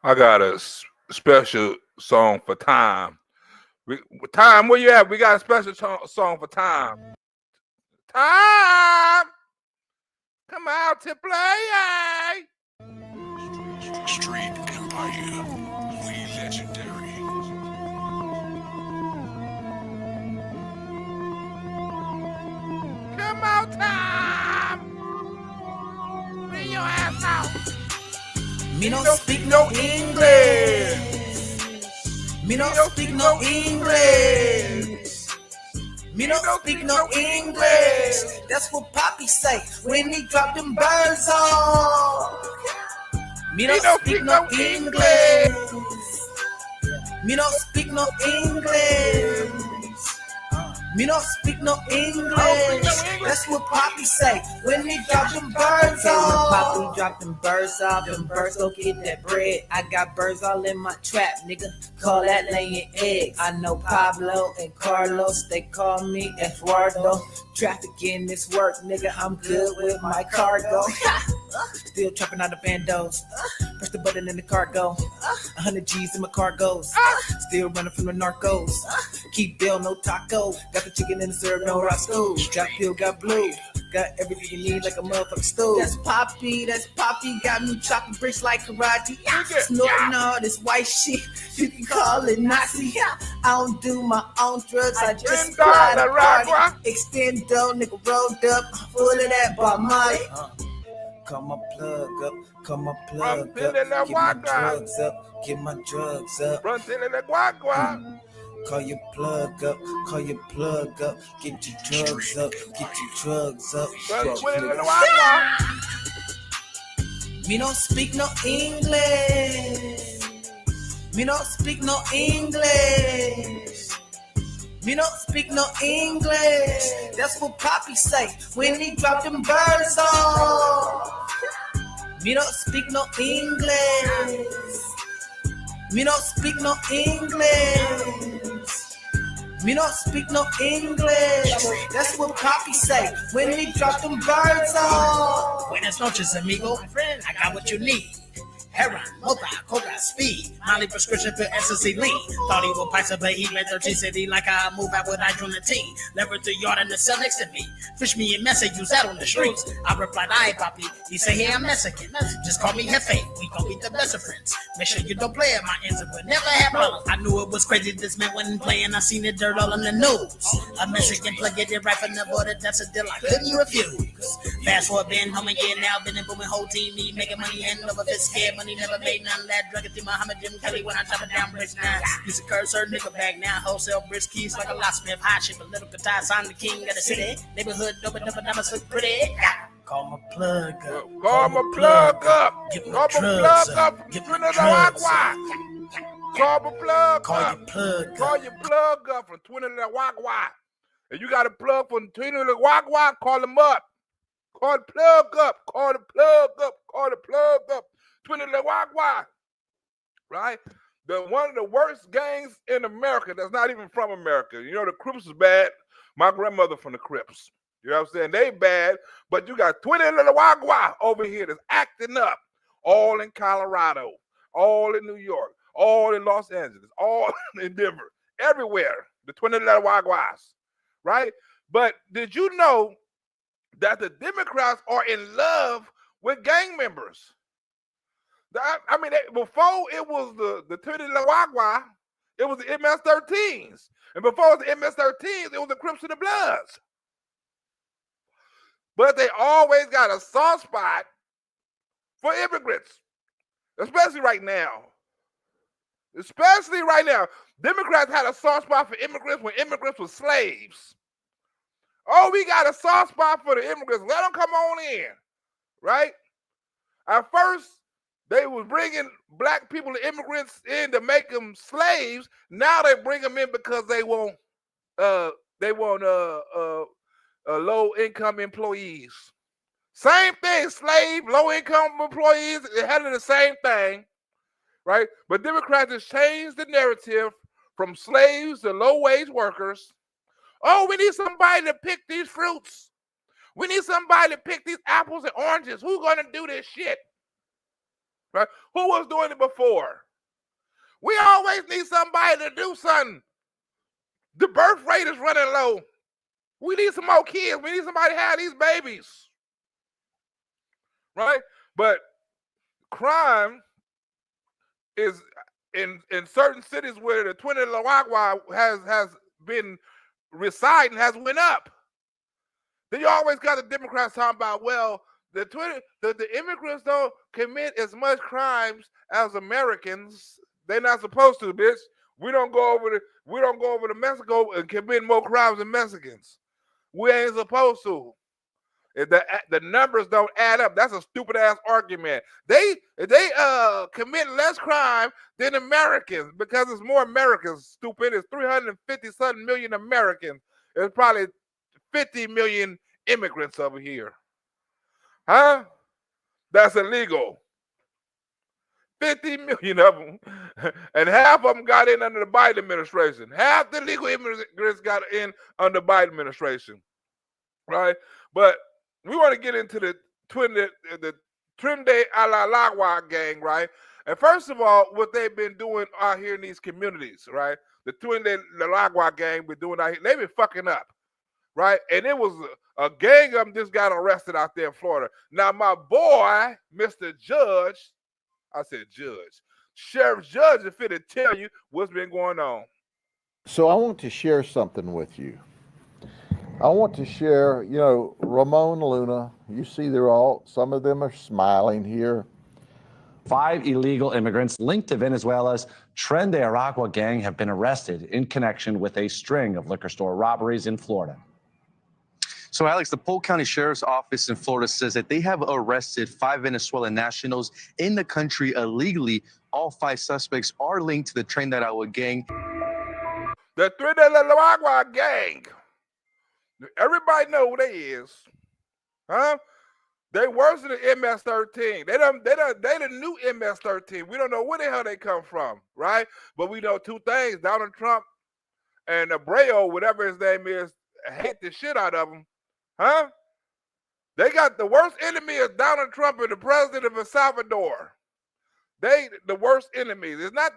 I got a special song for Time. Time, where you at? We got a special song for Time. Time, come out to play. Street Empire, we legendary. Come out, Time. Bring your ass out. Me don't speak no English. Me don't speak no English. Me don't speak no English. That's what Poppy say when he drop them birds on. Me don't speak no English. Me don't speak no English. Me don't speak no English. That's what Poppy say when he drop them birds off. Poppy drop them birds off, them birds go get that bread. I got birds all in my trap, nigga. Call that laying eggs. I know Pablo and Carlos, they call me Eduardo. Trafficking this work, nigga. I'm good with my cargo. Still trapping out the bandos. Press the button and the car go. 100 G's in my car goes. Still running from the narcos. Keep bill, no taco. Got the chicken in the syrup, no Roscoe. Got pill, got blue. Got everything you need like a motherfucking stove. That's Poppy. Got me chopping bricks like karate. Snorting all this white shit. You can call it Nazi. I don't do my own drugs. I just fly the party. Extendo, nigga rolled up. Full of that Bob Marley. Come my plug up. Get my drugs up. Run till the guagua. Call your plug up. Get your drugs up. Me don't speak no English. Me don't speak no English. That's what Poppy say when he drop them birds on. Me don't speak no English. Me don't speak no English. That's what Poppy say when he drop them birds on. Buenas noches, amigo. My friend, I got what you need. Heroin, Mocha, Coca, Speed, Molly prescription for ecstasy lean. Thought he would price up, but he met 13 city like I move out with hydrogen. Lever the yard and the cell next to me. Fish me in mess and use that on the streets. I replied, aye, Poppy. He say, hey, I'm Mexican. Just call me Jefe. We gon' be the best of friends. Make sure you don't play at my ends, but never have problems. I knew it was crazy. This man wasn't playing. I seen the dirt all in the news. A Mexican plug it right from the border. That's a deal I couldn't refuse. Fast forward, been home and yeah, now been in booming whole team. Me making money and over fist scared money. Never made none of that. Drug it through Muhammad Jim Kelly when I chop it down bricks now. Used to curse her nickel bag now. Wholesale bricks keys like a locksmith. High ship, a little guitar, sign the king of the city. Neighborhood, double diamonds look pretty. Call my plug up. Call my plug up. Get Call my my drugs plug up. up. Get From my Trinidad drugs up. Aragua. Call my plug Call up. your plug Call up. your plug up from Trinidad Aragua. If you got a plug from Trinidad Aragua, call them up. Call the plug up. Call the plug up. Call the plug up. Trinidad Aragua. Right? One of the worst gangs in America that's not even from America. You know, the Crips is bad. My grandmother from the Crips. You know what I'm saying? They bad, but you got 20 little Wagwa over here that's acting up. All in Colorado, all in New York, all in Los Angeles, all in Denver, everywhere. The 20 little Wagwas, right? But did you know that the Democrats are in love with gang members? I mean, before it was the 20 little Wagwa, it was the MS-13s. And before it was the MS-13s, it was the Crips and the Bloods. But they always got a soft spot for immigrants, especially right now. Democrats had a soft spot for immigrants when immigrants were slaves. Oh, we got a soft spot for the immigrants. Let them come on in, right? At first, they was bringing black people, the immigrants, in to make them slaves. Now they bring them in because they want low-income employees. Same thing, slave, low-income employees, they're having the same thing, right? But Democrats just changed the narrative from slaves to low-wage workers. Oh, we need somebody to pick these fruits. We need somebody to pick these apples and oranges. Who's going to do this shit? Right? Who was doing it before? We always need somebody to do something. The birth rate is running low. We need some more kids. We need somebody to have these babies. Right? But crime is in certain cities where the Tren de Aragua has been residing has went up. Then you always got the Democrats talking about, well, the immigrants don't commit as much crimes as Americans. They're not supposed to, bitch. We don't go over to Mexico and commit more crimes than Mexicans. We ain't supposed to. If the numbers don't add up, that's a stupid ass argument. They commit less crime than Americans because it's more Americans. Stupid. It's 350-something million Americans. It's probably 50 million immigrants over here. Huh? That's illegal. 50 million of them. And half of them got in under the Biden administration. Half the legal immigrants got in under the Biden administration. Right? But we want to get into the Tren de Aragua gang, right? And first of all, what they've been doing out here in these communities, right? The Tren de Aragua gang been doing out here. They've been fucking up, right? And it was a gang of them just got arrested out there in Florida. Now, my boy, Mr. Judge, I said Judge, Sheriff Judge is fit to tell you what's been going on. So I want to share something with you. I want to share, Ramon Luna, you see some of them are smiling here. 5 illegal immigrants linked to Venezuela's Tren de Aragua gang have been arrested in connection with a string of liquor store robberies in Florida. So, Alex, the Polk County Sheriff's Office in Florida says that they have arrested 5 Venezuelan nationals in the country illegally. All 5 suspects are linked to the Tren de Aragua gang. The Tren de Aragua gang. Everybody know who they is. Huh? They worse than the MS-13. They the new MS-13. We don't know where the hell they come from, right? But we know 2 things. Donald Trump and Abreu, whatever his name is, hate the shit out of them. Huh? They got the worst enemy is Donald Trump and the president of El Salvador. They the worst enemies. It's not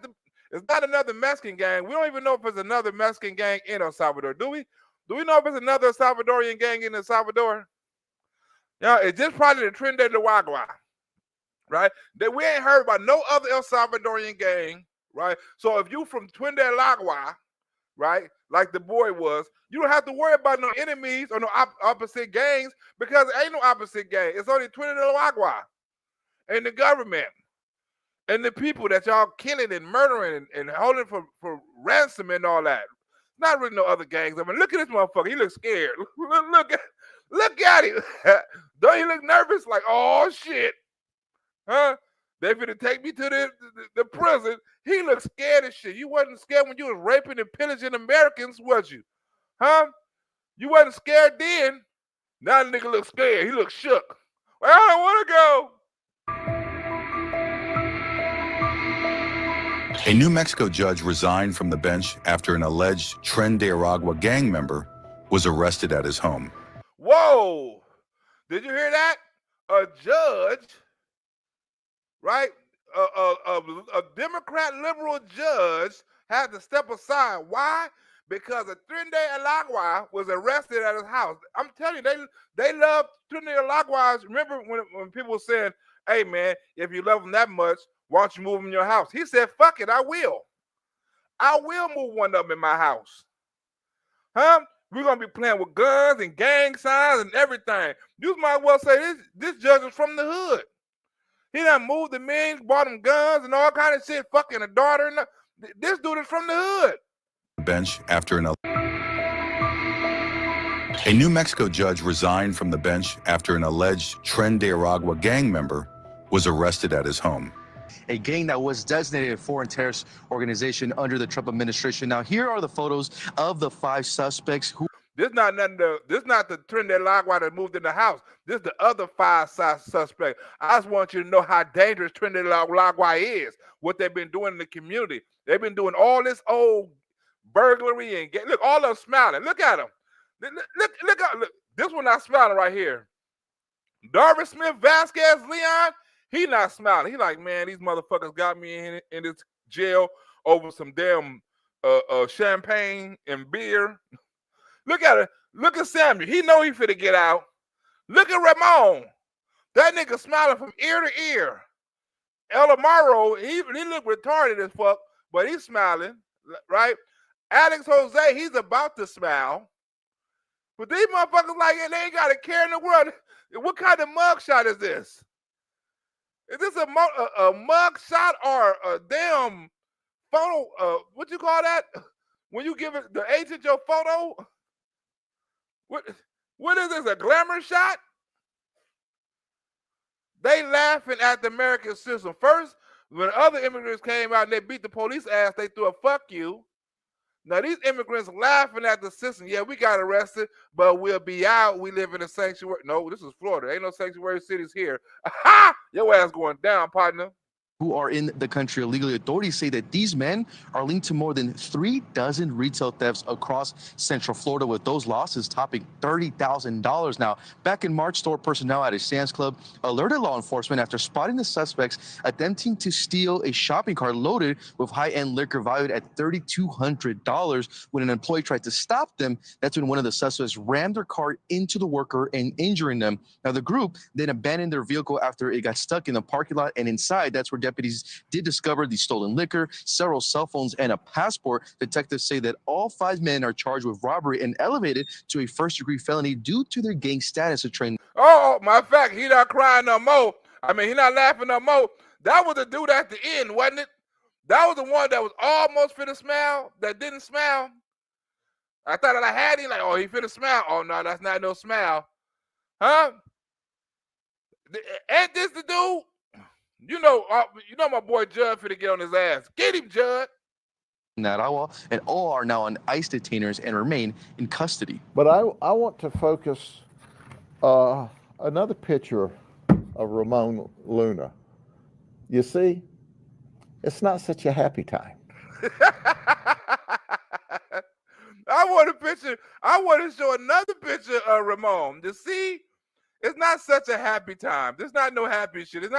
another Mexican gang. We don't even know if it's another Mexican gang in El Salvador. Do we? Do we know if it's another Salvadorian gang in El Salvador? Yeah, it's just probably the Tren de Aragua, right? That we ain't heard about no other El Salvadorian gang, right? So if you from Tren de Aragua, right, like the boy was, you don't have to worry about no enemies or no opposite gangs because there ain't no opposite gang. It's only Tren de Aragua and the government and the people that y'all killing and murdering and holding for ransom and all that. Not really no other gangs. I mean, look at this motherfucker. He looks scared. Look at him. Don't he look nervous? Like, oh shit. Huh? They finna take me to the prison. He looks scared as shit. You wasn't scared when you was raping and pillaging Americans, was you? Huh? You wasn't scared then. Now the nigga looks scared. He looks shook. Well, I don't want to go. A New Mexico judge resigned from the bench after an alleged Tren de Aragua gang member was arrested at his home. Whoa! Did you hear that? A judge, right? A Democrat liberal judge had to step aside. Why? Because a Tren de Aragua was arrested at his house. I'm telling you, they love Tren de Aragua. Remember when people were saying, hey man, if you love them that much, why don't you move them in your house? He said, fuck it, I will. I will move one of them in my house. Huh? We're going to be playing with guns and gang signs and everything. You might well say this judge is from the hood. He done moved the men, bought them guns and all kind of shit, fucking a daughter. And this dude is from the hood. Bench after a New Mexico judge resigned from the bench after an alleged Tren de Aragua gang member was arrested at his home. A gang that was designated a foreign terrorist organization under the Trump administration. Now, here are the photos of the 5 suspects who. This is not the Tren de Aragua that moved in the house. This is the other 5 suspects. I just want you to know how dangerous Tren de Aragua is. What they've been doing in the community. They've been doing all this old burglary and look, all of them smiling. Look at them. Look. This one not smiling right here. Darvin Smith Vasquez Leon. He not smiling. He like, man, these motherfuckers got me in this jail over some damn champagne and beer. Look at it. Look at Samuel. He know he finna get out. Look at Ramon. That nigga smiling from ear to ear. El Amaro, he look retarded as fuck, but he's smiling, right? Alex Jose, he's about to smile. But these motherfuckers like, they ain't got a care in the world. What kind of mugshot is this? Is this a mugshot or a damn photo? What you call that? When you give it the agent your photo? What is this, a glamour shot? They laughing at the American system. First, when other immigrants came out and they beat the police ass, they threw a fuck you. Now these immigrants laughing at the system. Yeah, we got arrested, but we'll be out. We live in a sanctuary. No, this is Florida. Ain't no sanctuary cities here. Aha! Your ass going down, partner. Who are in the country illegally. Authorities say that these men are linked to more than 36 retail thefts across Central Florida, with those losses topping $30,000. Now, back in March, store personnel at a Sam's Club alerted law enforcement after spotting the suspects attempting to steal a shopping cart loaded with high-end liquor valued at $3,200. When an employee tried to stop them, that's when one of the suspects rammed their cart into the worker and injuring them. Now, the group then abandoned their vehicle after it got stuck in the parking lot, and inside, that's where deputies did discover the stolen liquor, several cell phones, and a passport. Detectives say that all 5 men are charged with robbery and elevated to a first-degree felony due to their gang status of Tren. Oh, matter of fact, he not crying no more. I mean, he not laughing no more. That was the dude at the end, wasn't it? That was the one that was almost finna smile, that didn't smile. I thought that I had him, like, oh, he finna smile. Oh, no, that's not no smile. Huh? Ain't this the dude? You know my boy Judd finna get on his ass. Get him, Judd. In Aragua, and all are now on ICE detainers and remain in custody. But I want to focus another picture of Ramon Luna. You see, it's not such a happy time. I want to show another picture of Ramon. You see, it's not such a happy time. There's not no happy shit. There's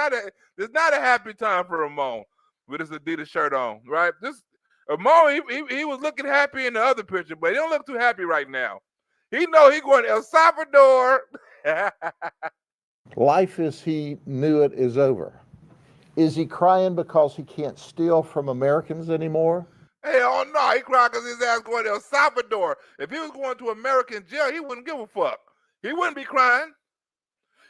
not a happy time for Ramon with his Adidas shirt on, right? This Ramon, he was looking happy in the other picture, but he don't look too happy right now. He know he going to El Salvador. Life as he knew it is over. Is he crying because he can't steal from Americans anymore? Hell no, he crying because his ass going to El Salvador. If he was going to American jail, he wouldn't give a fuck. He wouldn't be crying.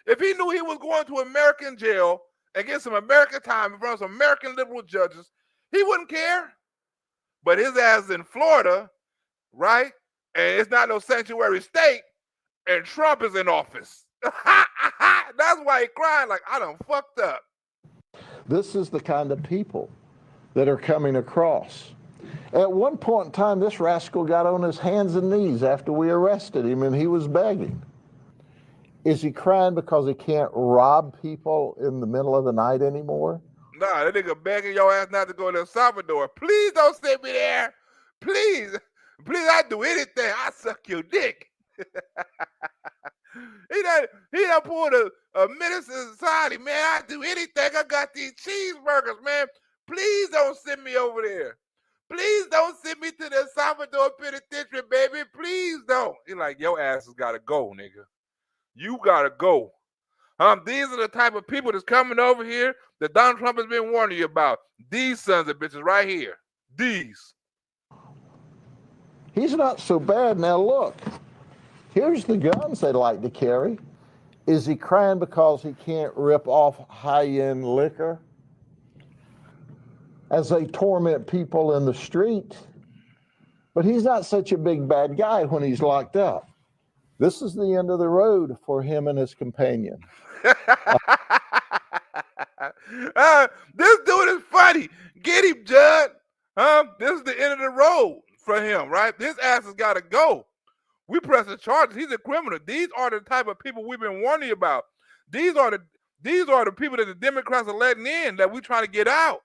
If he knew he was going to American jail and get some American time in front of some American liberal judges, he wouldn't care. But his ass is in Florida, right? And it's not no sanctuary state, and Trump is in office. That's why he crying like, I done fucked up. This is the kind of people that are coming across. At one point in time, this rascal got on his hands and knees after we arrested him, and he was begging. Is he crying because he can't rob people in the middle of the night anymore? Nah, that nigga begging your ass not to go to El Salvador. Please don't send me there. Please, I'd do anything. I suck your dick. He done pulled a menace to society, man. I'd do anything. I got these cheeseburgers, man. Please don't send me over there. Please don't send me to the El Salvador penitentiary, baby. Please don't. He like, your ass has got to go, nigga. You got to go. These are the type of people that's coming over here that Donald Trump has been warning you about. These sons of bitches right here. These. He's not so bad. Now look, here's the guns they like to carry. Is he crying because he can't rip off high-end liquor as they torment people in the street? But he's not such a big bad guy when he's locked up. This is the end of the road for him and his companion. This dude is funny. Get him, Judd. This is the end of the road for him, right? This ass has got to go. We press the charges. He's a criminal. These are the type of people we've been warning you about. These are the people that the Democrats are letting in that we trying to get out,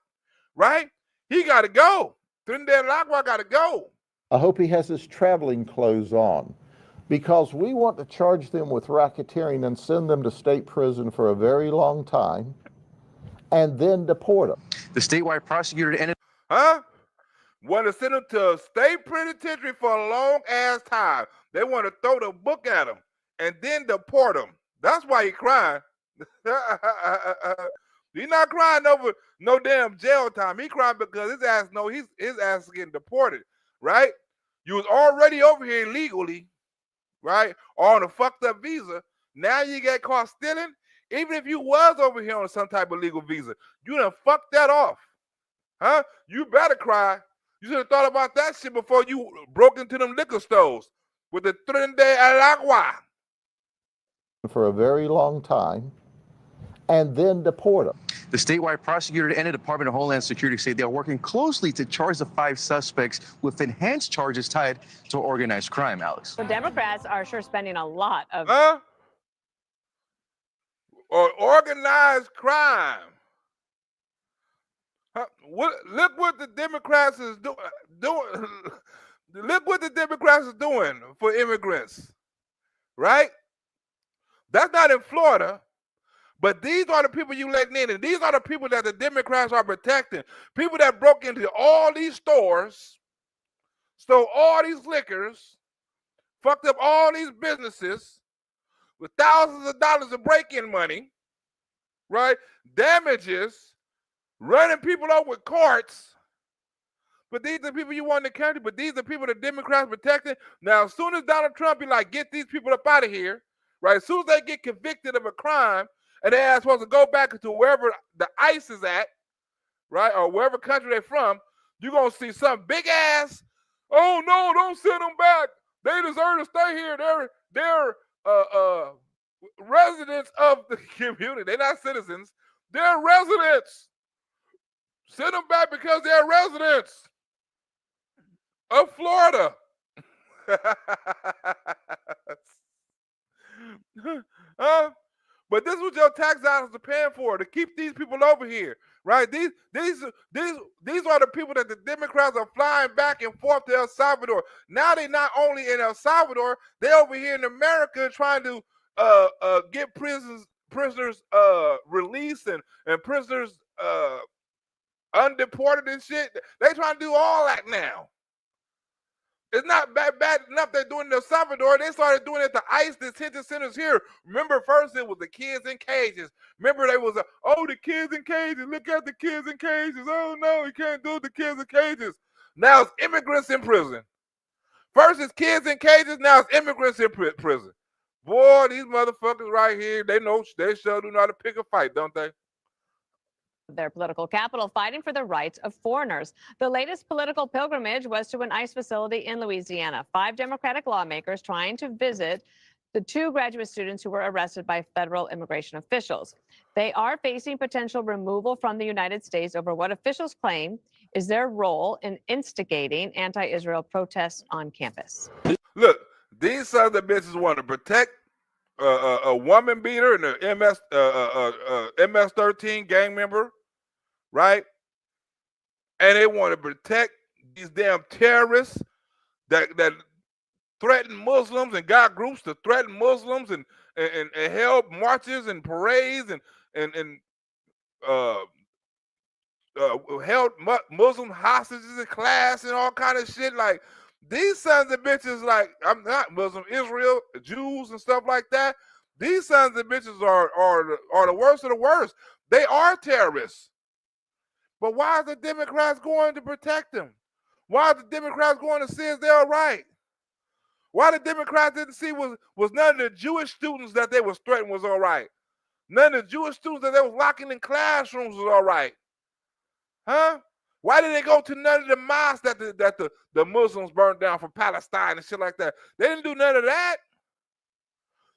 right? He got to go. Tren de Aragua got to go. I hope he has his traveling clothes on, because we want to charge them with racketeering and send them to state prison for a very long time. and then deport them. The statewide prosecutor ended. Want to send them to a state penitentiary for a long ass time. They want to throw the book at them and then deport them. That's why he crying. He's not crying over no damn jail time. He crying because his ass is getting deported, right? You was already over here illegally, right? Or on a fucked up visa. Now you get caught stealing. Even if you was over here on some type of legal visa, you done fucked that off. Huh? You better cry. You should have thought about that shit before you broke into them liquor stores with the Tren de Aragua. For a very long time, and then deport them. The statewide prosecutor and the Department of Homeland Security say they are working closely to charge the 5 suspects with enhanced charges tied to organized crime, Alex. The Democrats are sure spending a lot of... Or organized crime. Look what the Democrats is doing. Look what the Democrats is doing for immigrants, right? That's not in Florida, but these are the people you letting in, and these are the people that the Democrats are protecting. People that broke into all these stores, stole all these liquors, fucked up all these businesses with thousands of dollars of break-in money, right? Damages, running people over with carts. But these are people you want in the country, but these are people the Democrats protecting. Now, as soon as Donald Trump be like, get these people up out of here, right? As soon as they get convicted of a crime and they are supposed to go back to wherever the ICE is at, right? Or wherever country they're from, you're going to see some big ass, oh no, don't send them back. They deserve to stay here. They're residents of the community. They're not citizens. They're residents. Send them back because they're residents of Florida. But this is what your tax dollars are paying for, to keep these people over here, right? These are the people that the Democrats are flying back and forth to El Salvador. Now they're not only in El Salvador, they're over here in America trying to get prisoners released and prisoners undeported and shit. They trying to do all that now. It's not bad enough they're doing it in El Salvador. They started doing it at the ICE detention centers here. Remember, first it was the kids in cages. Remember, they was the kids in cages. Look at the kids in cages. Oh no, you can't do the kids in cages. Now it's immigrants in prison. First it's kids in cages. Now it's immigrants in prison. Boy, these motherfuckers right here, they sure do know how to pick a fight, don't they? Their political capital, fighting for the rights of foreigners. The latest political pilgrimage was to an ICE facility in Louisiana. 5 Democratic lawmakers trying to visit the 2 graduate students who were arrested by federal immigration officials. They are facing potential removal from the United States over what officials claim is their role in instigating anti-Israel protests on campus. Look, these sons of bitches want to protect a woman beater and an MS-13 gang member, right? And they want to protect these damn terrorists that threaten Muslims and got groups to threaten Muslims and held marches and parades and held Muslim hostages in class and all kind of shit. Like, these sons of bitches, like, I'm not Muslim, Israel, Jews and stuff like that. These sons of bitches are the worst of the worst. They are terrorists. But why are the Democrats going to protect them? Why are the Democrats going to see if they're right? Why the Democrats didn't see was none of the Jewish students that they was threatening was all right. None of the Jewish students that they was locking in classrooms was all right. Huh? Why did they go to none of the mosques that the Muslims burned down for Palestine and shit like that? They didn't do none of that.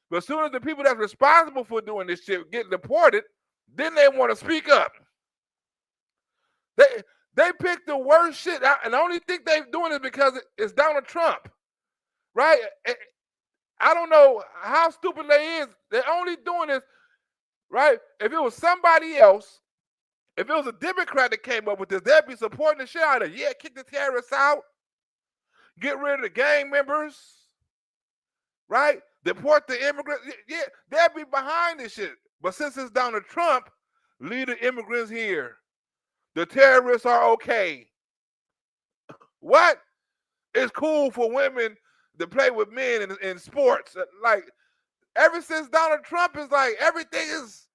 But as soon as the people that's responsible for doing this shit get deported, then they want to speak up. They picked the worst shit out, and I only think they're doing it because it's Donald Trump, right? I don't know how stupid they is. They're only doing this, right? If it was somebody else, if it was a Democrat that came up with this, they'd be supporting the shit out of it. Yeah, kick the terrorists out, get rid of the gang members, right? Deport the immigrants. Yeah, they'd be behind this shit. But since it's Donald Trump, Leave the immigrants here. The terrorists are okay. What? It's cool for women to play with men in sports. Like, ever since Donald Trump is like, everything is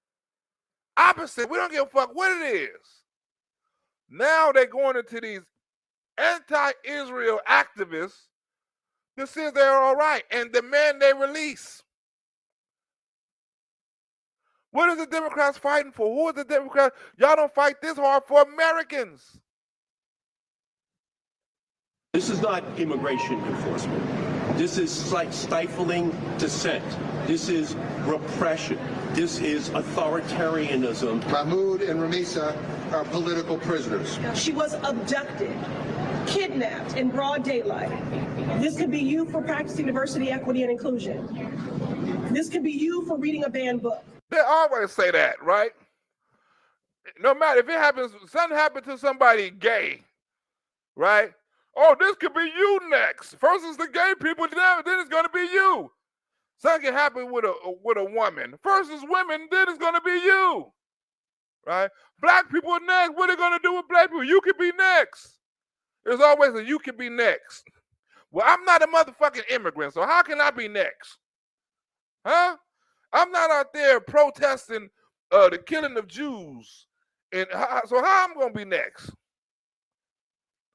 opposite. We don't give a fuck what it is. Now they're going into these anti-Israel activists to see if they're all right and demand they release. What are the Democrats fighting for? Who are the Democrats? Y'all don't fight this hard for Americans. This is not immigration enforcement. This is like stifling dissent. This is repression. This is authoritarianism. Mahmoud and Ramisa are political prisoners. She was abducted, kidnapped in broad daylight. This could be you for practicing diversity, equity, and inclusion. This could be you for reading a banned book. They always say that, right? No matter if it happens, something happened to somebody gay, right? Oh, this could be you next. First it's the gay people, then it's gonna be you. Something can happen with a woman. First it's women, then it's gonna be you, right? Black people are next. What are they gonna do with black people? You could be next. There's always a you could be next. Well, I'm not a motherfucking immigrant, so how can I be next? Huh? I'm not out there protesting the killing of Jews, and so how I'm gonna be next?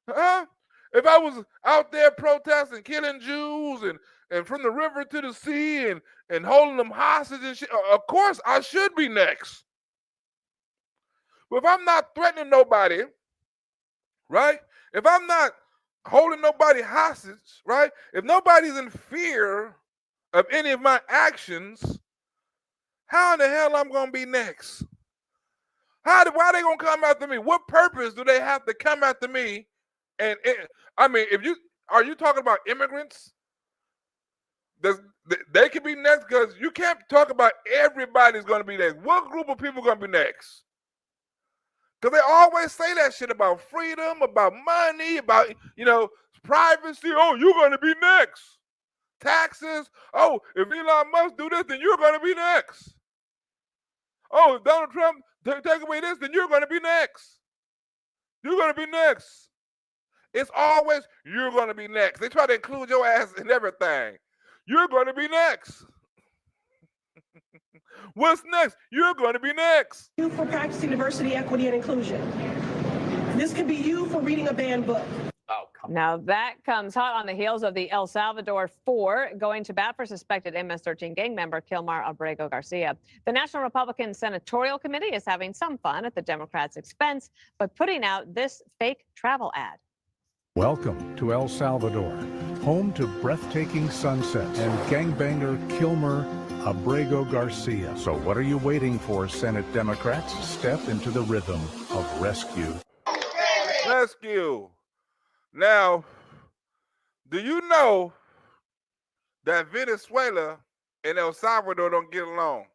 Huh? If I was out there protesting killing Jews and from the river to the sea and holding them hostage and shit, of course I should be next. But if I'm not threatening nobody, right? If I'm not holding nobody hostage, right? If nobody's in fear of any of my actions, how in the hell I'm gonna be next? Why are they gonna come after me? What purpose do they have to come after me? And I mean, are you talking about immigrants? They could be next, because you can't talk about everybody's gonna be next. What group of people gonna be next? Because they always say that shit about freedom, about money, about privacy. Oh, you're gonna be next. Taxes. Oh, if Elon Musk do this, then you're gonna be next. Oh, if Donald Trump take away this, then you're gonna be next. You're gonna be next. It's always you're gonna be next. They try to include your ass in everything. You're gonna be next. What's next? You're gonna be next. You for practicing diversity, equity, and inclusion. This could be you for reading a banned book. Oh, now that comes hot on the heels of the El Salvador 4 going to bat for suspected MS-13 gang member Kilmar Abrego Garcia. The National Republican Senatorial Committee is having some fun at the Democrats' expense, but putting out this fake travel ad. Welcome to El Salvador, home to breathtaking sunsets and gangbanger Kilmer Abrego Garcia. So what are you waiting for, Senate Democrats? Step into the rhythm of rescue. Rescue. Now, do you know that Venezuela and El Salvador don't get along?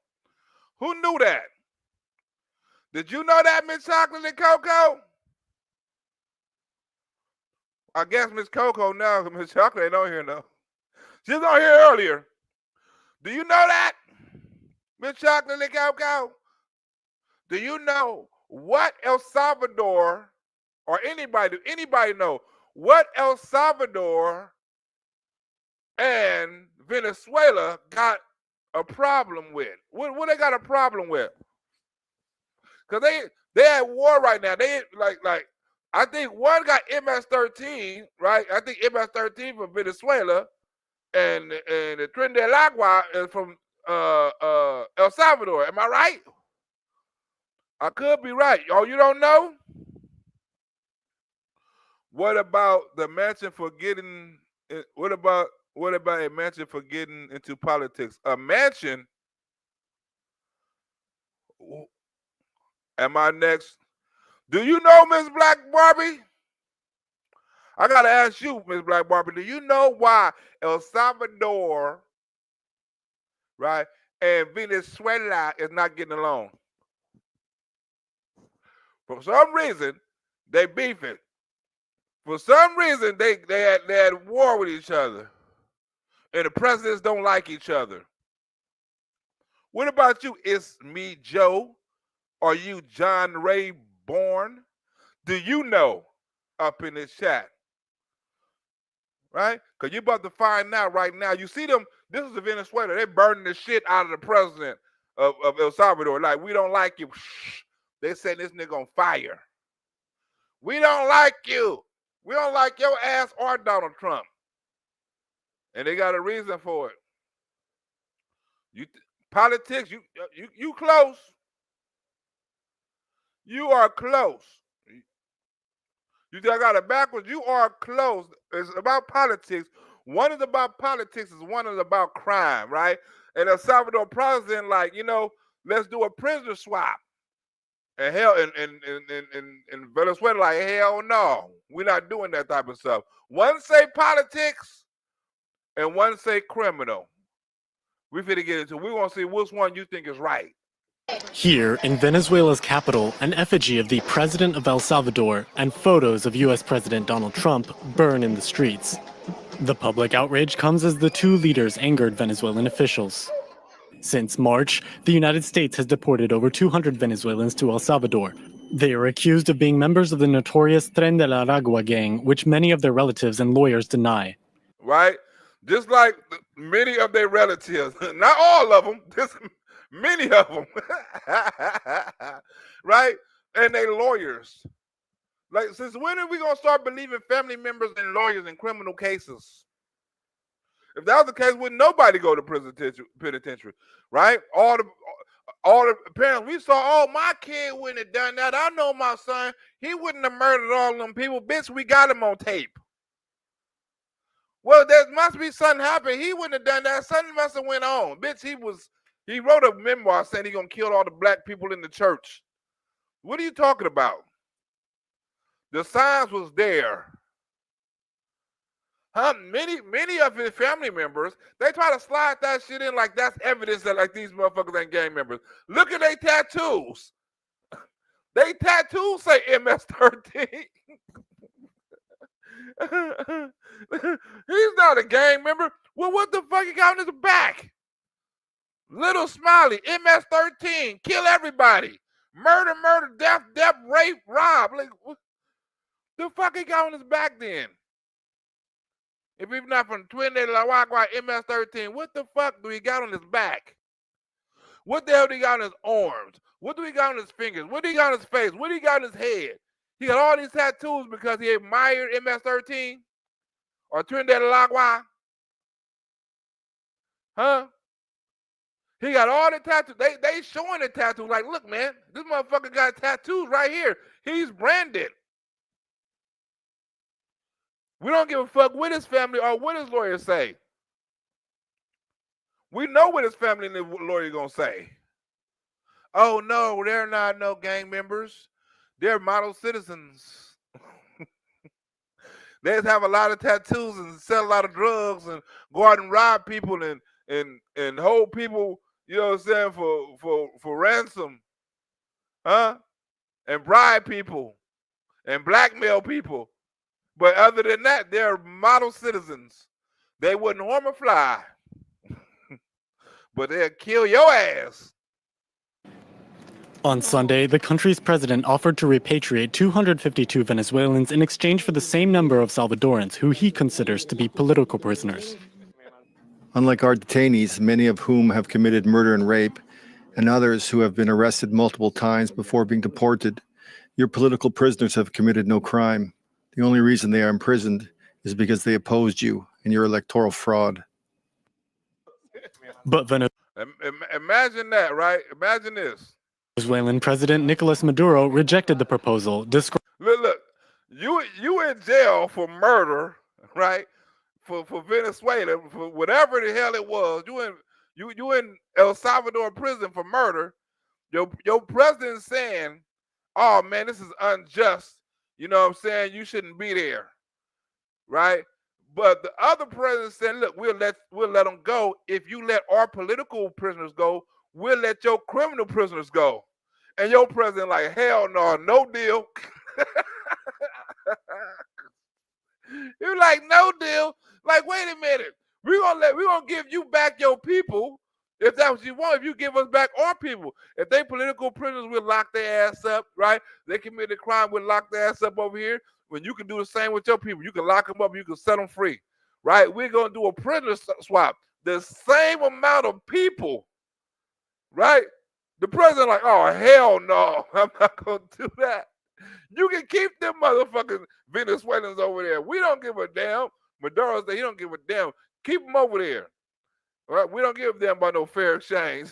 Who knew that? Did you know that, Miss Chocolate and Coco? I guess Miss Coco now, Miss Chocolate ain't on here now. She was on here earlier. Do you know that, Miss Chocolate and Coco? Do you know what El Salvador, or anybody know what El Salvador and Venezuela got a problem with? What they got a problem with? Because they at war right now. They like I think one got MS-13, right? I think MS-13 from Venezuela, and the Tren de Aragua is from El Salvador. Am I right? I could be right. Oh, you don't know? What about the mansion for getting? What about a mansion for getting into politics? A mansion? Am I next? Do you know Miss Black Barbie? I gotta ask you, Miss Black Barbie. Do you know why El Salvador, right, and Venezuela is not getting along? For some reason, they beefing. For some reason, they had war with each other, and the presidents don't like each other. What about you? It's me, Joe. Are you John Ray Bourne? Do you know? Up in this chat, right? Because you're about to find out right now. You see them, this is Venezuela. They're burning the shit out of the president of El Salvador. Like, we don't like you. They setting this nigga on fire. We don't like you. We don't like your ass or Donald Trump. And they got a reason for it. Politics, you close. You are close. You got it backwards. You are close. It's about politics. One is about politics, one is about crime, right? And El Salvador president, like, let's do a prisoner swap. And hell, in Venezuela, like, hell no. We're not doing that type of stuff. One say politics and one say criminal. We finna get into it. We want to see which one you think is right. Here, in Venezuela's capital, an effigy of the president of El Salvador and photos of U.S. President Donald Trump burn in the streets. The public outrage comes as the two leaders angered Venezuelan officials. Since March, the United States has deported over 200 Venezuelans to El Salvador. They are accused of being members of the notorious Tren de la Aragua gang, which many of their relatives and lawyers deny. Right? Just like many of their relatives, not all of them, just many of them, right? And they lawyers. Like, since when are we going to start believing family members and lawyers in criminal cases? If that was the case, wouldn't nobody go to penitentiary, right? All the parents, we saw, oh, my kid wouldn't have done that. I know my son, he wouldn't have murdered all of them people. Bitch, we got him on tape. Well, there must be something happened. He wouldn't have done that. Something must have went on. Bitch, he wrote a memoir saying he's going to kill all the black people in the church. What are you talking about? The signs was there. Many of his family members, they try to slide that shit in like that's evidence that like these motherfuckers ain't gang members. Look at their tattoos. They tattoos say MS-13. He's not a gang member. Well, what the fuck he got on his back? Little Smiley, MS-13, kill everybody. Murder, death, rape, rob. Like, what the fuck he got on his back then? If he's not from Tren de la Aragua, MS-13, what the fuck do he got on his back? What the hell do he got on his arms? What do he got on his fingers? What do he got on his face? What do he got on his head? He got all these tattoos because he admired MS-13 or Tren de la Aragua. Huh? He got all the tattoos. They showing the tattoos like, look, man, this motherfucker got tattoos right here. He's branded. We don't give a fuck what his family or what his lawyers say. We know what his family and the lawyer gonna say. Oh no, they're not no gang members. They're model citizens. They have a lot of tattoos and sell a lot of drugs and go out and rob people and hold people, you know what I'm saying, for ransom. Huh? And bribe people and blackmail people. But other than that, they're model citizens. They wouldn't harm a fly. But they'll kill your ass. On Sunday, the country's president offered to repatriate 252 Venezuelans in exchange for the same number of Salvadorans who he considers to be political prisoners. Unlike our detainees, many of whom have committed murder and rape, and others who have been arrested multiple times before being deported, your political prisoners have committed no crime. The only reason they are imprisoned is because they opposed you and your electoral fraud. But imagine that, right? Imagine this. Venezuelan President Nicolas Maduro rejected the proposal. Look, you in jail for murder, right? For Venezuela, for whatever the hell it was. You in El Salvador prison for murder. Your president saying, "Oh man, this is unjust." You know what I'm saying? You shouldn't be there, right? But the other president said, "Look, we'll let them go. If you let our political prisoners go, we'll let your criminal prisoners go." And your president like, "Hell no, no deal." You're like, "No deal." Like, wait a minute. We're gonna give you back your people, If that's what you want, if you give us back our people, if they political prisoners, we'll lock their ass up, right? They committed a crime, we'll lock their ass up over here. When you can do the same with your people, you can lock them up, you can set them free, right? We're gonna do a prisoner swap. The same amount of people, right? The president like, oh hell no, I'm not gonna do that. You can keep them motherfucking Venezuelans over there. We don't give a damn. Maduro said he don't give a damn. Keep them over there. All right, we don't give them about no fair exchange.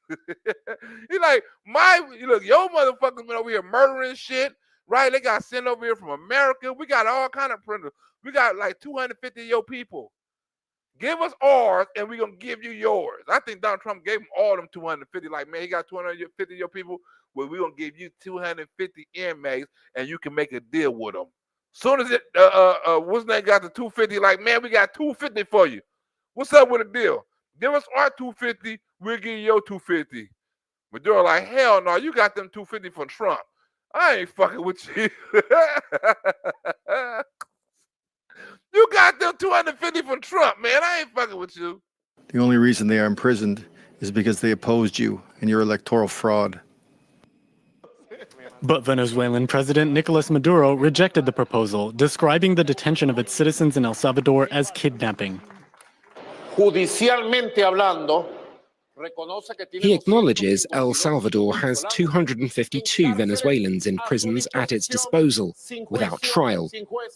He like, look, your motherfuckers been over here murdering shit, right? They got sent over here from America. We got all kind of prisoners. We got like 250 of your people. Give us ours, and we're going to give you yours. I think Donald Trump gave them all them 250. Like, man, he got 250 of your people. Well, we're going to give you 250 inmates, and you can make a deal with them. Soon as what's name got the 250, like, man, we got 250 for you. What's up with the deal? Give us our 250, we'll give you your 250. Maduro like, hell no, you got them 250 from Trump. I ain't fucking with you. You got them 250 from Trump, man. I ain't fucking with you. The only reason they are imprisoned is because they opposed you and your electoral fraud. But Venezuelan President Nicolas Maduro rejected the proposal, describing the detention of its citizens in El Salvador as kidnapping. Judicialmente hablando, he acknowledges El Salvador has 252 Venezuelans in prisons at its disposal, without trial,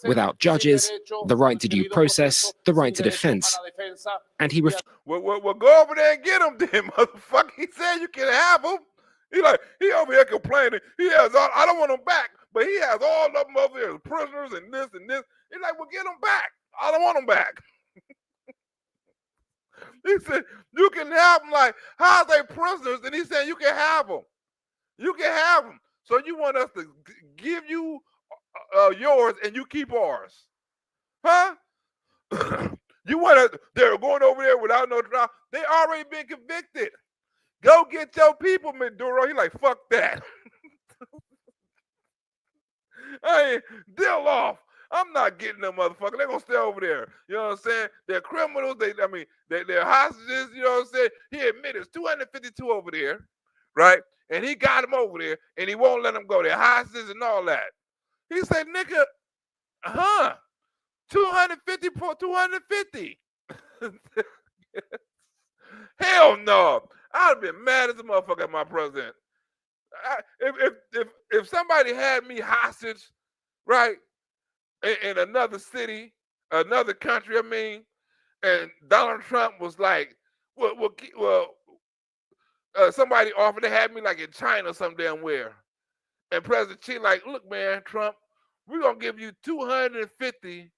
without judges, the right to due process, the right to defense. And he Well, go over there and get him then, motherfucker. He said you can have him. He over here complaining. He has all, I don't want him back, but he has all of them over there, prisoners and this and this. He's like, well, get him back. I don't want him back. He said, you can have them. Like, how's they prisoners? And he said, you can have them. You can have them. So you want us to give you yours and you keep ours. Huh? You want us, they're going over there without no trial. They already been convicted. Go get your people, Maduro. He like, fuck that. Hey, deal off. I'm not getting them motherfuckers. They're gonna stay over there. You know what I'm saying? They're criminals. They're hostages. You know what I'm saying? He admitted it's 252 over there, right? And he got them over there, and he won't let them go. They're hostages and all that. He said, nigga, 250 for 250. Hell no. I'd have been mad as a motherfucker at my president. If somebody had me hostage, right? In another city, another country, I mean, and Donald Trump was like, somebody offered to have me like in China some damn where. And President Xi like, look, man, Trump, we're going to give you 250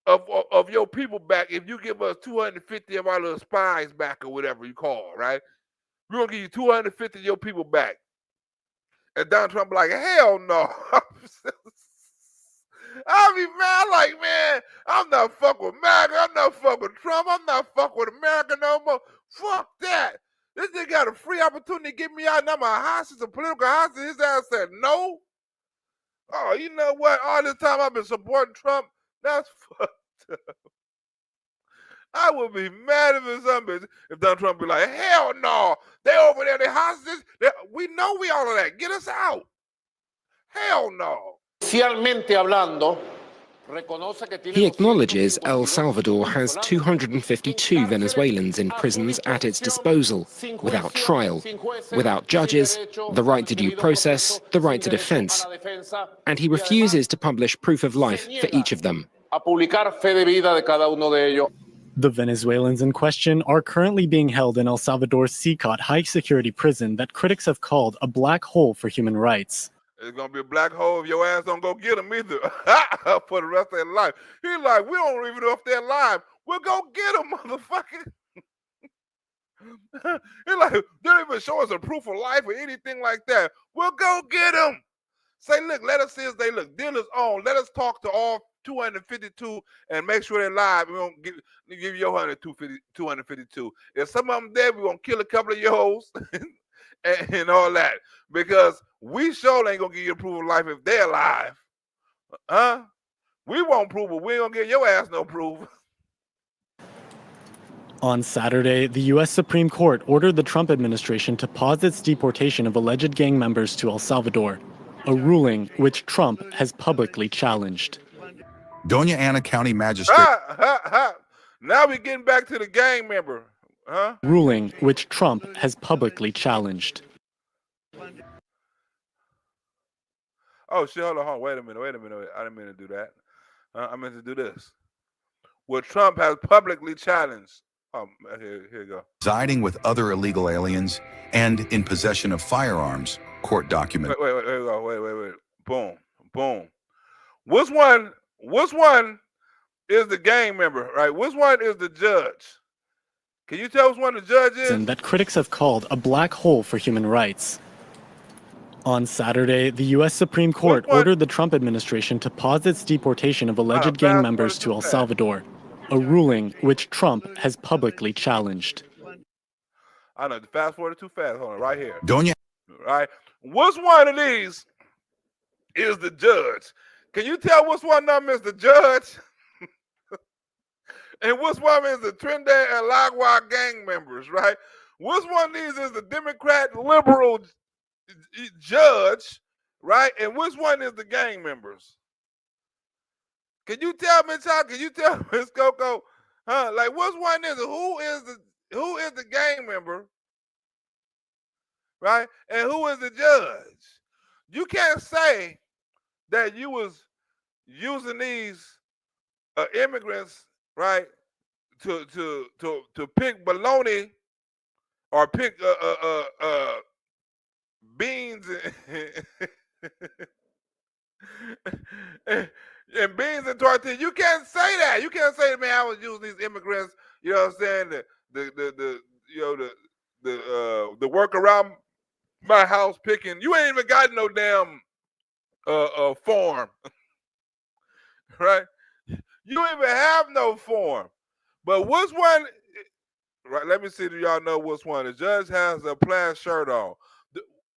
of your people back if you give us 250 of our little spies back or whatever you call, right? We're going to give you 250 of your people back. And Donald Trump like, hell no. I'll be mad like, man, I'm not fucking with MAGA. I'm not fucking with Trump. I'm not fucking with America no more. Fuck that. This nigga got a free opportunity to get me out. Now my hostage, a political hostage. His ass said no. Oh, you know what? All this time I've been supporting Trump. That's fucked up. I would be mad if Donald Trump be like, hell no. They over there, they hostages. We know we all of that. Get us out. Hell no. He acknowledges El Salvador has 252 Venezuelans in prisons at its disposal, without trial, without judges, the right to due process, the right to defense. And he refuses to publish proof of life for each of them. The Venezuelans in question are currently being held in El Salvador's CICOT high-security prison that critics have called a black hole for human rights. It's going to be a black hole if your ass don't go get them either for the rest of their life. He's like, we don't even know if they're alive. We'll go get them, motherfucker. He's like, they don't even show us a proof of life or anything like that. We'll go get them. Say, look, let us see if they look. Deal is on. Let us talk to all 252 and make sure they're live. We won't give you your 252. If some of them dead, we're going to kill a couple of your hoes and all that. Because we sure ain't going to give you a proof of life if they're alive. We won't prove it. We ain't going to give your ass no proof. On Saturday, the U.S. Supreme Court ordered the Trump administration to pause its deportation of alleged gang members to El Salvador, a ruling which Trump has publicly challenged. Doña Ana County Magistrate. Now we're getting back to the gang member. Huh? Ruling which Trump has publicly challenged. Oh, shit, hold on. Wait a minute. I didn't mean to do that. I meant to do this. What Trump has publicly challenged. Oh, here you go. Residing with other illegal aliens and in possession of firearms, court document. Wait. Boom. Which one is the gang member, right? Which one is the judge? Can you tell us one the judge is? That critics have called a black hole for human rights. On Saturday, the U.S. Supreme Court ordered the Trump administration to pause its deportation of alleged gang members to El Salvador, a ruling which Trump has publicly challenged. I know, fast forward too fast. Hold on, right here. Doña. Right. Which one of these is the judge? Can you tell which one of them is the judge? And which one is the Tren and Aragua gang members, right? Which one of these is the Democrat liberal judge, right? And which one is the gang members? Can you tell me, Chuck? Can you tell Miss Coco? Huh? Like, which one is it? Who is the gang member? Right? And who is the judge? You can't say that you was using these immigrants, right, to pick bologna or pick beans and beans and tortillas. You can't say that. You can't say, man, I was using these immigrants. You know what I'm saying? The work around my house picking. You ain't even got no damn farm, right? You don't even have no form. But which one? Right. Let me see. Do y'all know which one? The judge has a plaid shirt on.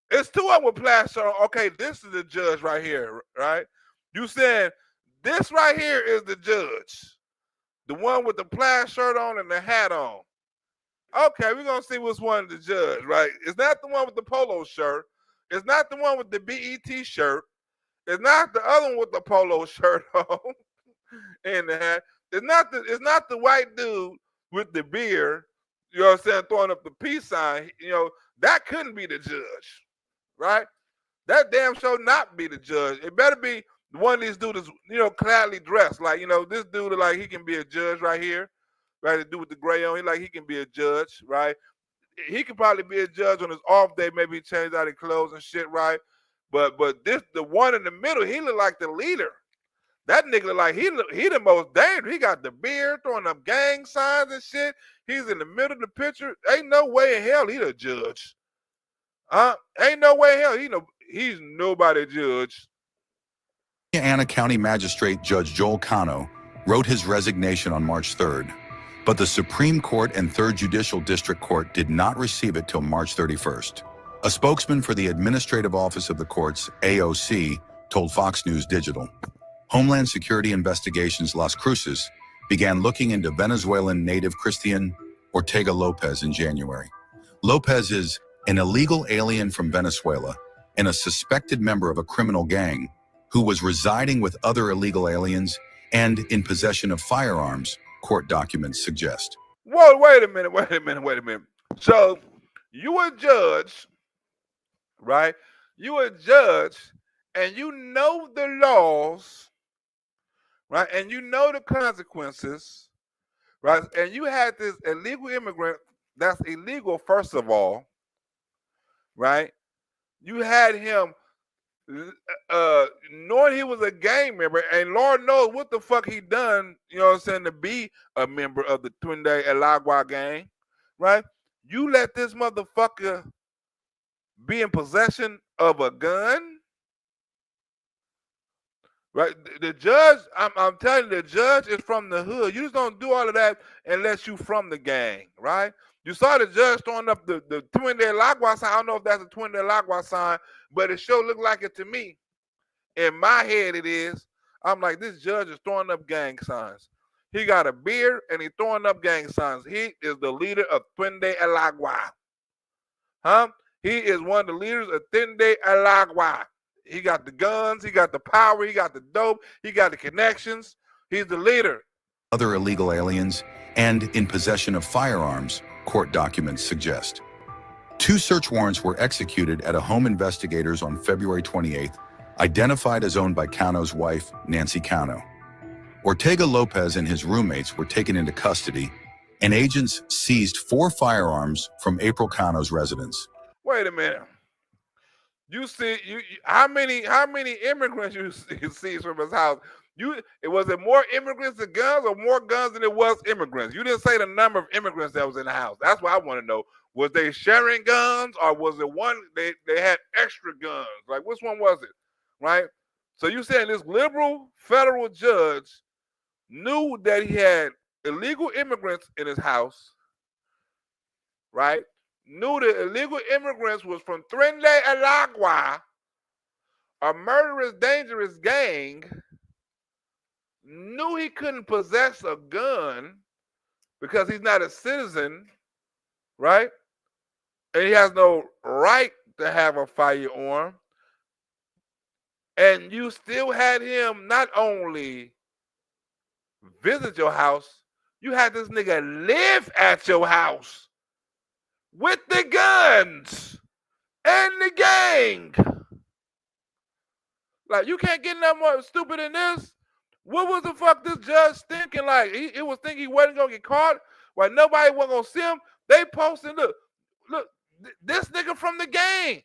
It's two of them with plaid shirt on. Okay, this is the judge right here, right? You saying this right here is the judge, the one with the plaid shirt on and the hat on. Okay, we're gonna see which one is the judge, right? It's not the one with the polo shirt. It's not the one with the BET shirt. It's not the other one with the polo shirt on and the hat. It's not the white dude with the beard, you know what I'm saying, throwing up the peace sign. You know, that couldn't be the judge, right? That damn show not be the judge. It better be one of these dudes, you know, clearly dressed. Like, you know, this dude, like, he can be a judge right here, right? The dude with the gray on, he can be a judge, right? He could probably be a judge on his off day. Maybe he changed out his clothes and shit, right? But the one in the middle, he look like the leader. That nigga look like he the most dangerous. He got the beard, throwing up gang signs and shit. He's in the middle of the picture. Ain't no way in hell he the judge. Ain't no way in hell he's nobody judge. Ana County Magistrate Judge Joel Cano wrote his resignation on March 3rd, but the Supreme Court and 3rd Judicial District Court did not receive it till March 31st. A spokesman for the Administrative Office of the Courts, AOC, told Fox News Digital. Homeland Security Investigations Las Cruces began looking into Venezuelan native Christian Ortega Lopez in January. Lopez is an illegal alien from Venezuela and a suspected member of a criminal gang who was residing with other illegal aliens and in possession of firearms, court documents suggest. Whoa, wait a minute. So you a judge, right? You a judge, and you know the laws, right? And you know the consequences, right? And you had this illegal immigrant that's illegal, first of all, right? You had him knowing he was a gang member, and Lord knows what the fuck he done, you know what I'm saying, to be a member of the Tren and Aragua gang, right? You let this motherfucker be in possession of a gun, right? The judge, I'm telling you, the judge is from the hood. You just don't do all of that unless you from the gang, right? You saw the judge throwing up the Tren and Aragua sign. I don't know if that's a Tren and Aragua sign, but it sure looked like it to me. In my head, it is. I'm like, this judge is throwing up gang signs. He got a beard and he throwing up gang signs. He is the leader of Tren de Aragua. He is one of the leaders of Tren de Aragua. He got the guns, he got the power, he got the dope, he got the connections. He's the leader. Other illegal aliens and in possession of firearms, court documents suggest. 2 search warrants were executed at a home investigators on February 28th, identified as owned by Cano's wife, Nancy Cano. Ortega Lopez and his roommates were taken into custody, and agents seized 4 firearms from April Cano's residence. Wait a minute. You see, how many immigrants you see from his house? Was it more immigrants than guns, or more guns than it was immigrants? You didn't say the number of immigrants that was in the house. That's what I want to know. Was they sharing guns, or was it one they had extra guns? Like, which one was it? Right? So you saying this liberal federal judge knew that he had illegal immigrants in his house, right? Knew the illegal immigrants was from Tren de Aragua, a murderous, dangerous gang, knew he couldn't possess a gun because he's not a citizen, right? And he has no right to have a firearm. And you still had him not only visit your house, you had this nigga live at your house with the guns and the gang. Like, you can't get no more stupid than this. What was the fuck this judge thinking? Like, he was thinking he wasn't gonna get caught, while nobody wasn't gonna see him. They posting, look, this nigga from the gang.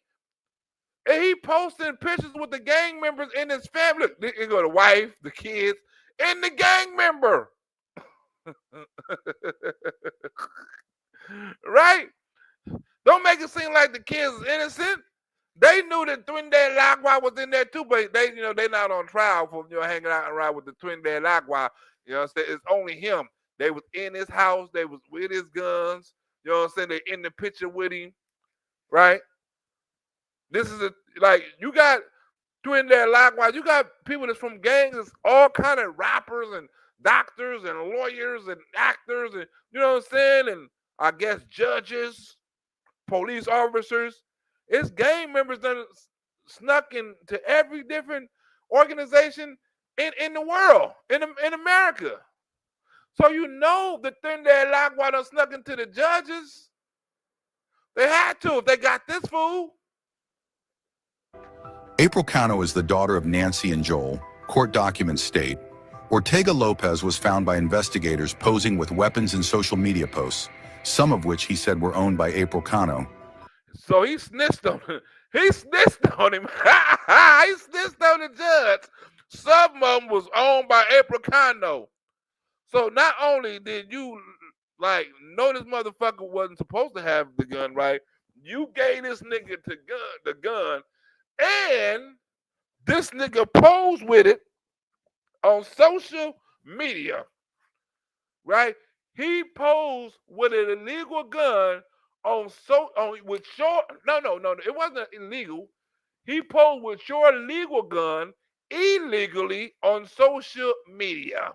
And he posting pictures with the gang members in his family. Look, he got the wife, the kids, and the gang member. Right? Don't make it seem like the kids is innocent. They knew that Tren de Aragua was in there too, but they not on trial for hanging out around with the Tren de Aragua. You know what I'm saying? It's only him. They was in his house. They was with his guns. You know what I'm saying? They in the picture with him, right? This is you got Tren de Aragua. You got people that's from gangs, all kind of rappers and doctors and lawyers and actors, and you know what I'm saying? And I guess judges, police officers. It's gang members that snuck into every different organization in the world, in America. So you know the Tren de Aragua done snuck into the judges. They had to if they got this fool. April Cano is the daughter of Nancy and Joel. Court documents state, Ortega Lopez was found by investigators posing with weapons in social media posts, some of which he said were owned by April Cano. So he snitched on him. He snitched on him. He snitched on the judge. Some of them was owned by April Cano. So not only did you know this motherfucker wasn't supposed to have the gun, right? You gave this nigga the gun, and this nigga posed with it on social media, right? He posed with an illegal gun with your no, it wasn't illegal. He posed with your legal gun illegally on social media.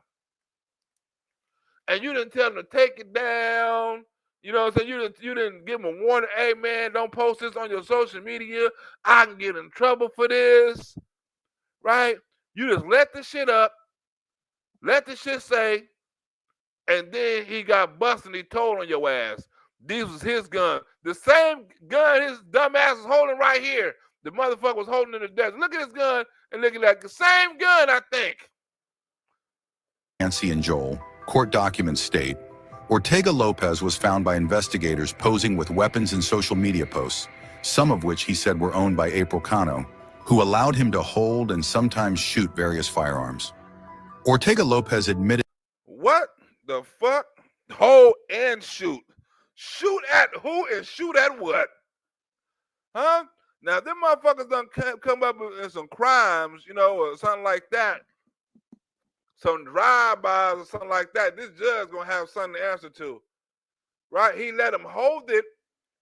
And you didn't tell him to take it down. You know what I'm saying? You didn't give him a warning. Hey man, don't post this on your social media. I can get in trouble for this. Right? You just let the shit up. Let the shit say. And then he got busted and he told on your ass. This was his gun. The same gun his dumb ass is holding right here. The motherfucker was holding in the desert. Look at his gun and look at that. The same gun, I think. Nancy and Joel. Court documents state, Ortega Lopez was found by investigators posing with weapons in social media posts, some of which he said were owned by April Cano, who allowed him to hold and sometimes shoot various firearms. Ortega Lopez admitted. What the fuck? Hold and shoot. Shoot at who and shoot at what? Huh? Now, them motherfuckers done come up with some crimes, or something like that. Some drive-bys or something like that. This judge gonna have something to answer to. Right? He let him hold it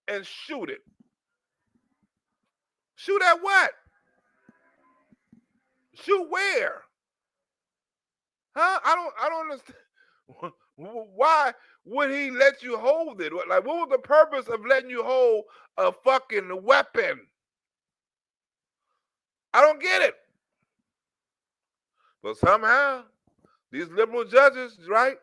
and shoot it. Shoot at what? Shoot where? Huh? I don't understand. Why would he let you hold it? Like, what was the purpose of letting you hold a fucking weapon? I don't get it. But somehow, these liberal judges, right?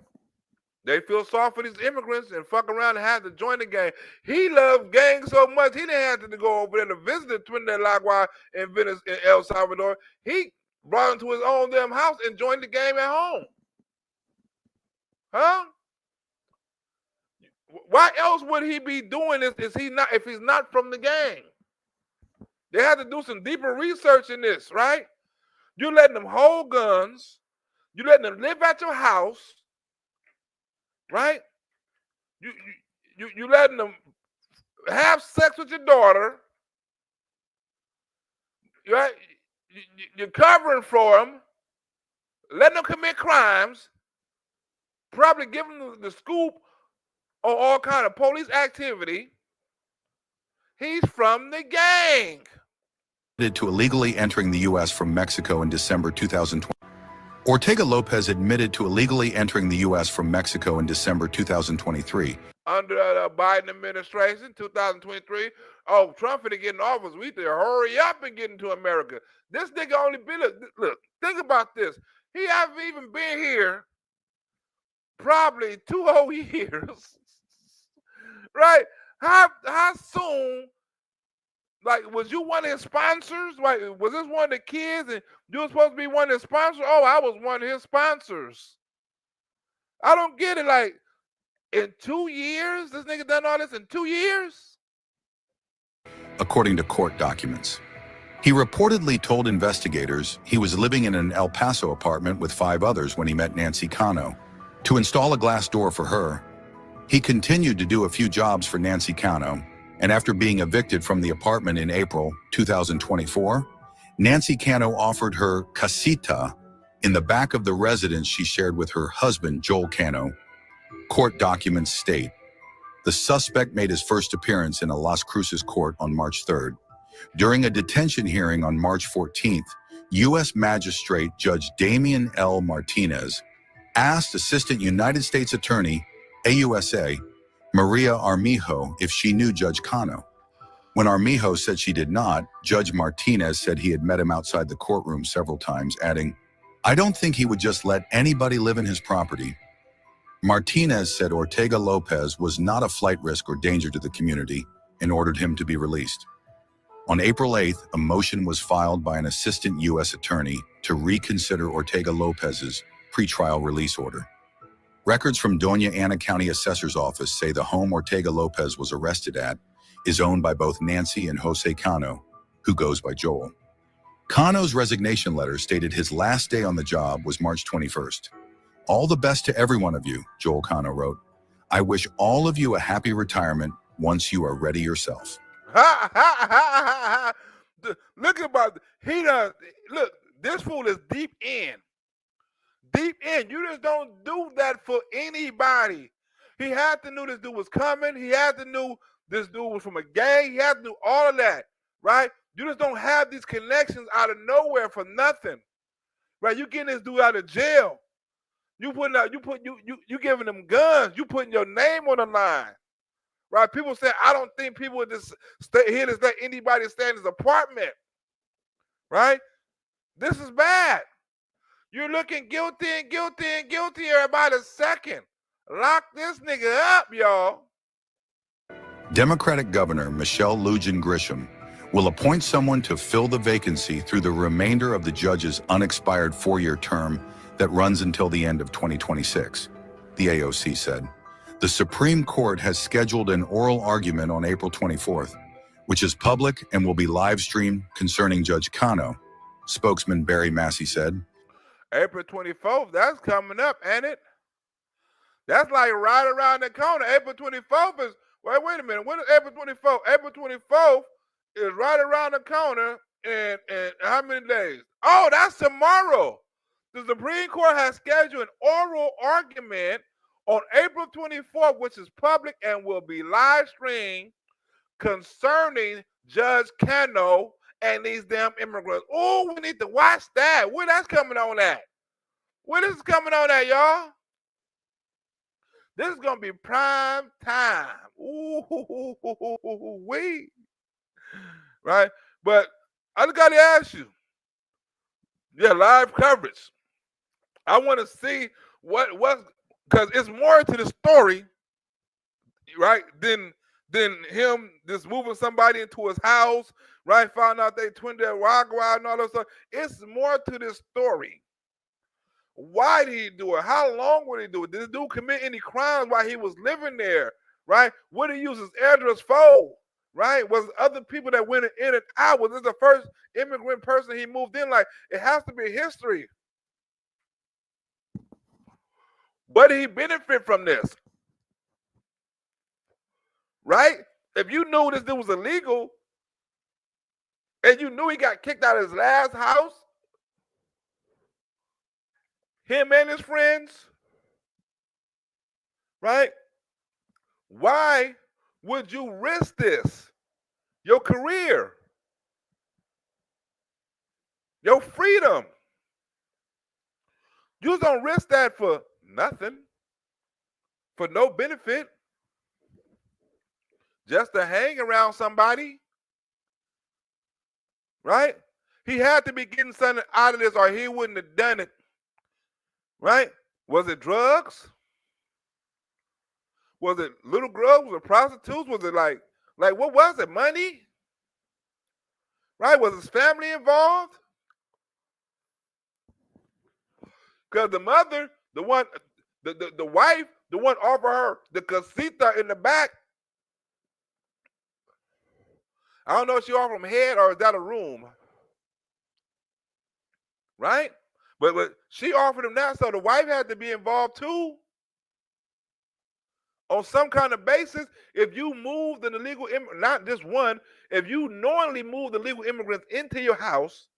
They feel sorry for these immigrants and fuck around and have to join the gang. He loved gangs so much, he didn't have to go over there to visit the Trinidad Aragua in Venice, in El Salvador. He brought him to his own damn house and joined the gang at home. Huh? Why else would he be doing this if he's not from the gang? They had to do some deeper research in this, right? You letting them hold guns, you letting them live at your house, right? You letting them have sex with your daughter, right? You're covering for them, letting them commit crimes, probably giving them the scoop on all kind of police activity. He's from the gang. To illegally entering the U.S. from Mexico in December 2020. Ortega Lopez admitted to illegally entering the U.S. from Mexico in December 2023. Under the Biden administration, 2023. Oh, Trump finna get in office. We need to hurry up and get into America. This nigga only been, look, think about this. He haven't even been here probably 2 whole years. Right? How soon, like, was you one of his sponsors? Like, was this one of the kids and you were supposed to be one of his sponsors? Oh, I was one of his sponsors. I don't get it. Like, in 2 years, this nigga done all this in 2 years? According to court documents, he reportedly told investigators he was living in an El Paso apartment with 5 others when he met Nancy Cano. To install a glass door for her, he continued to do a few jobs for Nancy Cano, and after being evicted from the apartment in April 2024, Nancy Cano offered her casita in the back of the residence she shared with her husband, Joel Cano. Court documents state, the suspect made his first appearance in a Las Cruces court on March 3rd. During a detention hearing on March 14th, U.S. Magistrate Judge Damian L. Martinez asked Assistant United States Attorney, AUSA, Maria Armijo if she knew Judge Cano. When Armijo said she did not, Judge Martinez said he had met him outside the courtroom several times, adding, I don't think he would just let anybody live in his property. Martinez said Ortega Lopez was not a flight risk or danger to the community and ordered him to be released. On April 8th, a motion was filed by an assistant U.S. attorney to reconsider Ortega Lopez's pretrial release order. Records from Doña Ana County Assessor's Office say the home Ortega Lopez was arrested at is owned by both Nancy and Jose Cano, who goes by Joel. Cano's resignation letter stated his last day on the job was March 21st. All the best to every one of you, Joel Cano wrote. I wish all of you a happy retirement once you are ready yourself. Look about he does. Look, this fool is deep in. Deep in. You just don't do that for anybody. He had to know this dude was coming. He had to know this dude was from a gang. He had to know all of that, right? You just don't have these connections out of nowhere for nothing, right? You getting this dude out of jail. You giving them guns. You putting your name on the line, right? People say I don't think people would just stay here to let anybody stay in his apartment, right? This is bad. You're looking guilty and guilty and guiltier about a second. Lock this nigga up, y'all. Democratic Governor Michelle Lujan Grisham will appoint someone to fill the vacancy through the remainder of the judge's unexpired 4-year term that runs until the end of 2026, the AOC said. The Supreme Court has scheduled an oral argument on April 24th, which is public and will be live-streamed concerning Judge Cano, spokesman Barry Massey said. April 24th, that's coming up, ain't it? That's like right around the corner. April 24th is, wait a minute, when is April 24th? April 24th is right around the corner in how many days? Oh, that's tomorrow. The Supreme Court has scheduled an oral argument on April 24th, which is public and will be live streamed concerning Judge Cano and these damn immigrants. Oh, we need to watch that. Where that's coming on at? Where this is coming on at, y'all? This is gonna be prime time. Ooh, wait. Right? But I just gotta ask you, live coverage. I want to see what's because it's more to the story, right? Than him just moving somebody into his house, right? Found out they twinned their Aragua and all that stuff. It's more to this story. Why did he do it? How long would he do it? Did this dude commit any crimes while he was living there? Right? What did he use his address for? Right? Was other people that went in and out? Was this the first immigrant person he moved in? Like, it has to be history. What did he benefit from this? Right? If you knew this dude was illegal and you knew he got kicked out of his last house, him and his friends, right? Why would you risk this? Your career, your freedom. You don't risk that for nothing, for no benefit, just to hang around somebody, right? He had to be getting something out of this or he wouldn't have done it, right? Was it drugs? Was it little girls? Was it prostitutes? Was it like what was it? Money? Right? Was his family involved? Because the mother, the one, the wife, the one offered her the casita in the back. I don't know if she offered him head or is that a room? Right? But she offered him that, so the wife had to be involved too. On some kind of basis, if you move the illegal not just one, if you knowingly move the illegal immigrants into your house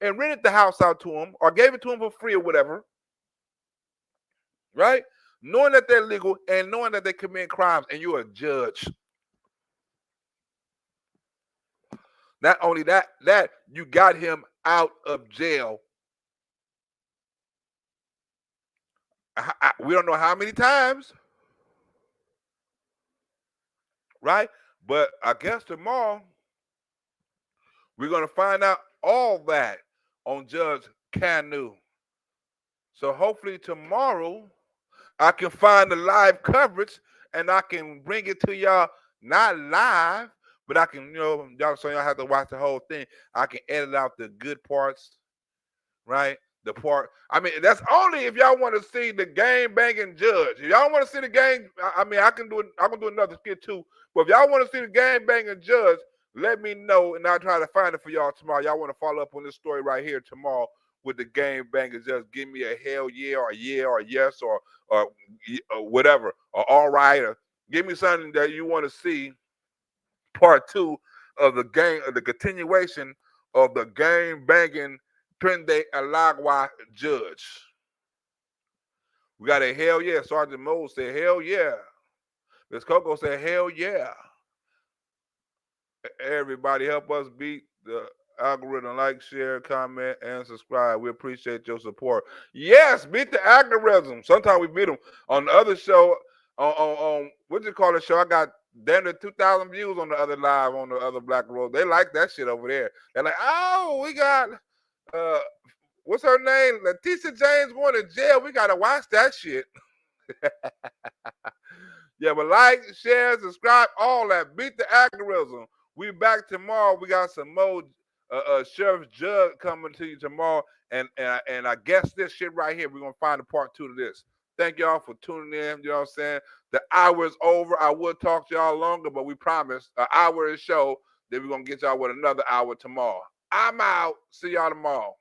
and rented the house out to them or gave it to them for free or whatever, right? Knowing that they're legal and knowing that they commit crimes and you're a judge. Not only that you got him out of jail. We don't know how many times, right? But I guess tomorrow we're going to find out all that on Judge Canu. So hopefully tomorrow I can find the live coverage and I can bring it to y'all, not live, but I can, y'all, so y'all have to watch the whole thing. I can edit out the good parts, right? The part, I mean, that's only if y'all want to see the game banging judge. If y'all want to see the game, I mean, I can do another skit too. But if y'all want to see the game banging judge, let me know and I'll try to find it for y'all tomorrow. Y'all want to follow up on this story right here tomorrow with the game banging judge? Give me a hell yeah or yes or whatever or all right, or give me something that you want to see. Part 2 of the game, of the continuation of the game banging Tren de Aragua judge. We got a hell yeah. Sergeant Mose said hell yeah. Miss Coco said hell yeah. Everybody help us beat the algorithm. Like, share, comment, and subscribe. We appreciate your support. Yes, beat the algorithm. Sometimes we beat them. On the other show, on what you call the show, I got damn near 2,000 views on the other live on the other Black Road. They like that shit over there. They're like, oh, we got what's her name? Letitia James going to jail. We gotta watch that shit. Yeah, but like, share, subscribe, all that. Beat the algorithm. We back tomorrow. We got some more Sheriff Judd coming to you tomorrow. And I guess this shit right here, we're gonna find a part 2 to this. Thank y'all for tuning in. You know what I'm saying? The hour is over. I would talk to y'all longer, but we promised an hour is show. Then we're gonna get y'all with another hour tomorrow. I'm out. See y'all tomorrow.